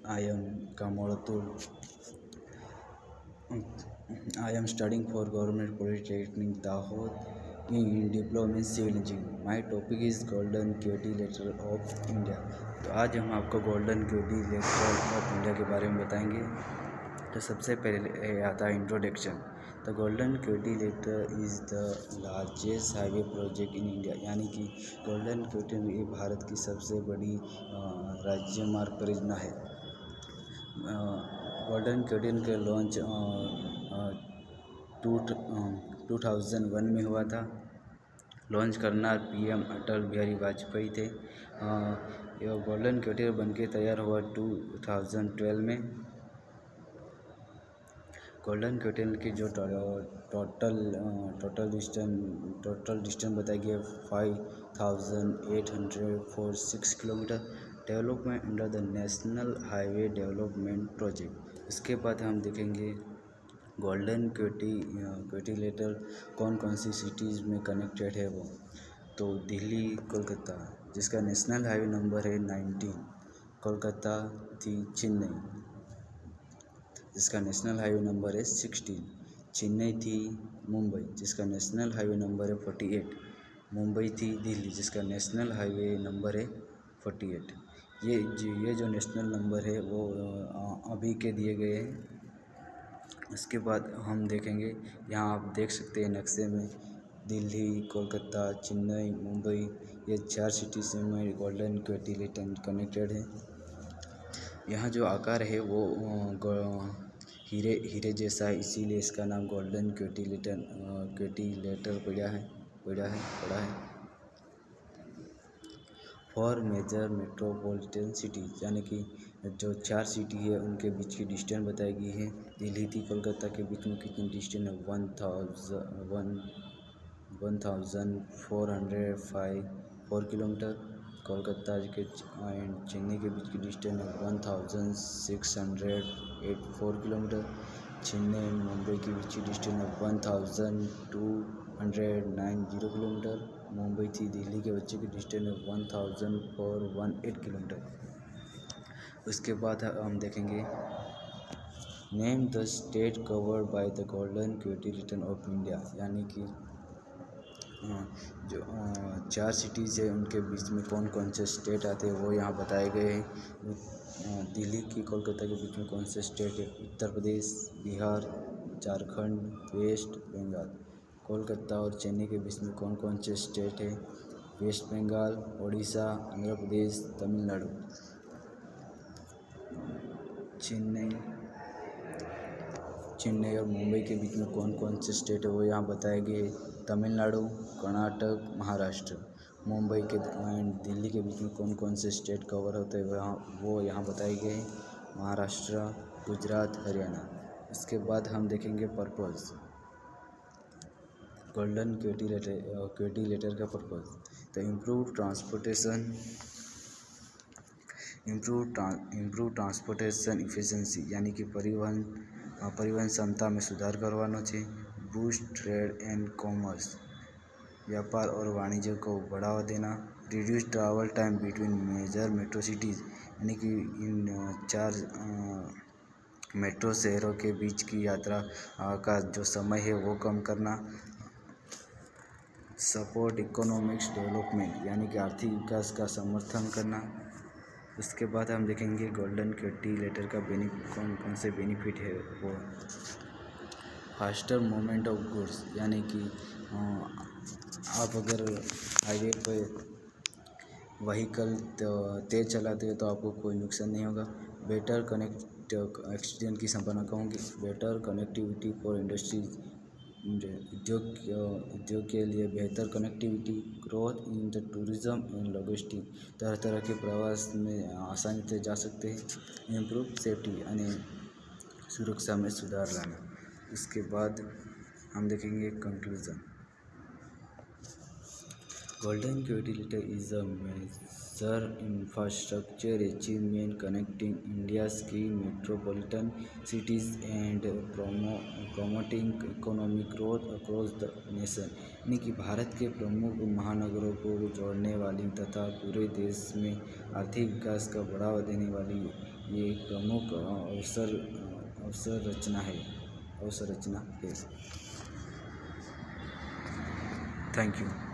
I am Kamalatul. I am studying for Government Polytechnic Dahod in Diploma in Civil Engineering. My topic is Golden QT Letter of India. तो आज हम आपको golden QT lateral of India के बारे में बताएंगे। तो सबसे पहले आता है introduction. The golden QT lateral is the largest highway project in India, यानी कि गोल्डन QT भारत की सबसे बड़ी राज्य मार्ग परियोजना है। गोल्डन QT के लॉन्च 2001 में हुआ था। लॉन्च करना PM अटल बिहारी वाजपेयी थे। यह गोल्डन QT बन के तैयार हुआ 2012 में। गोल्डन QT की जो टोटल डिस्टेंस बताई गई है 5846 kilometre. Development under the national highway development project. इसके बाद हम देखेंगे गोल्डन QT लेटर कौन कौन सी सिटीज़ में कनेक्टेड है वो। तो दिल्ली, कोलकाता जिसका नेशनल हाईवे नंबर है 19, कोलकाता थी चेन्नई जिसका नेशनल हाईवे नंबर है 16, चेन्नई थी मुंबई जिसका नेशनल हाईवे नंबर है 48, मुंबई थी दिल्ली जिसका नेशनल हाईवे नंबर है 48। ये जो नेशनल नंबर है वो अभी के दिए गए हैं। इसके बाद हम देखेंगे, यहाँ आप देख सकते हैं नक्शे में दिल्ली, कोलकाता, चेन्नई, मुंबई, ये 4 सिटीज़ में गोल्डन QT लेटर कनेक्टेड है। यहाँ जो आकार है वो हीरे जैसा है, इसीलिए इसका नाम गोल्डन QT लेटर पड़ा है। फॉर मेजर मेट्रोपॉलिटन सिटीज़, यानी कि जो 4 सिटी है उनके बीच की डिस्टेंस बताई गई है। दिल्ली थी कोलकाता के बीच में कितनी डिस्टेंस है 1405 किलोमीटर। कोलकाता के एंड चेन्नई के बीच की डिस्टेंस है 1684 किलोमीटर। चेन्नई एंड मुंबई के बीच की डिस्टेंस है 1290 किलोमीटर। मुंबई थी दिल्ली के बच्चे की डिस्टेंस है 1418 किलोमीटर। उसके बाद हम देखेंगे name the state covered by the golden QT lateral of India, यानी कि जो 4 सिटीज़ है उनके बीच में कौन कौन से स्टेट आते हैं वो यहाँ बताए गए हैं। दिल्ली की कोलकाता के बीच में कौन से स्टेट है, उत्तर प्रदेश, बिहार, झारखंड, वेस्ट बंगाल। कोलकाता और चेन्नई के बीच में कौन कौन से स्टेट है, वेस्ट बंगाल, उड़ीसा, आंध्र प्रदेश, तमिलनाडु। चेन्नई और मुंबई के बीच में कौन कौन से स्टेट है वो यहाँ बताए गए, तमिलनाडु, कर्नाटक, महाराष्ट्र। मुंबई के एंड दिल्ली के बीच में कौन कौन से स्टेट कवर होते हैं वो यहाँ बताए गए, महाराष्ट्र, गुजरात, हरियाणा। इसके बाद हम देखेंगे पर्पज़, गोल्डन QT लेटर का पर्पज़। तो इम्प्रूव ट्रांसपोर्टेशन इफिशिएंसी, यानी कि परिवहन क्षमता में सुधार करवाना चाहिए। बूस्ट ट्रेड एंड कॉमर्स, व्यापार और वाणिज्य को बढ़ावा देना। Reduce travel time between major metro cities, यानी कि इन 4 मेट्रो शहरों के बीच की यात्रा का जो समय है वो कम करना। सपोर्ट इकोनॉमिक्स डेवलपमेंट, यानी कि आर्थिक विकास का समर्थन करना। उसके बाद हम देखेंगे गोल्डन QT लेटर का कौन कौन से बेनिफिट है वो। फास्टर मूवमेंट ऑफ गुड्स, यानी कि आप अगर हाईवे पर व्हीकल तेज़ चलाते हो तो आपको कोई नुकसान नहीं होगा। बेटर एक्सीडेंट की संभावना कम होगी। बेटर कनेक्टिविटी फॉर इंडस्ट्रीज, उद्योग के लिए बेहतर connectivity. Growth in the tourism and logistic, तरह तरह के प्रवास में आसानी से जा सकते हैं। इम्प्रूव सेफ्टी, यानी सुरक्षा में सुधार लाना। इसके बाद हम देखेंगे conclusion. Golden QT lateral is a major infrastructure achievement connecting India's key metropolitan cities and promoting economic growth across the nation, यानी कि भारत के प्रमुख महानगरों को जोड़ने वाली तथा पूरे देश में आर्थिक विकास का बढ़ावा देने वाली ये एक प्रमुख अवसरचना है। Thank you.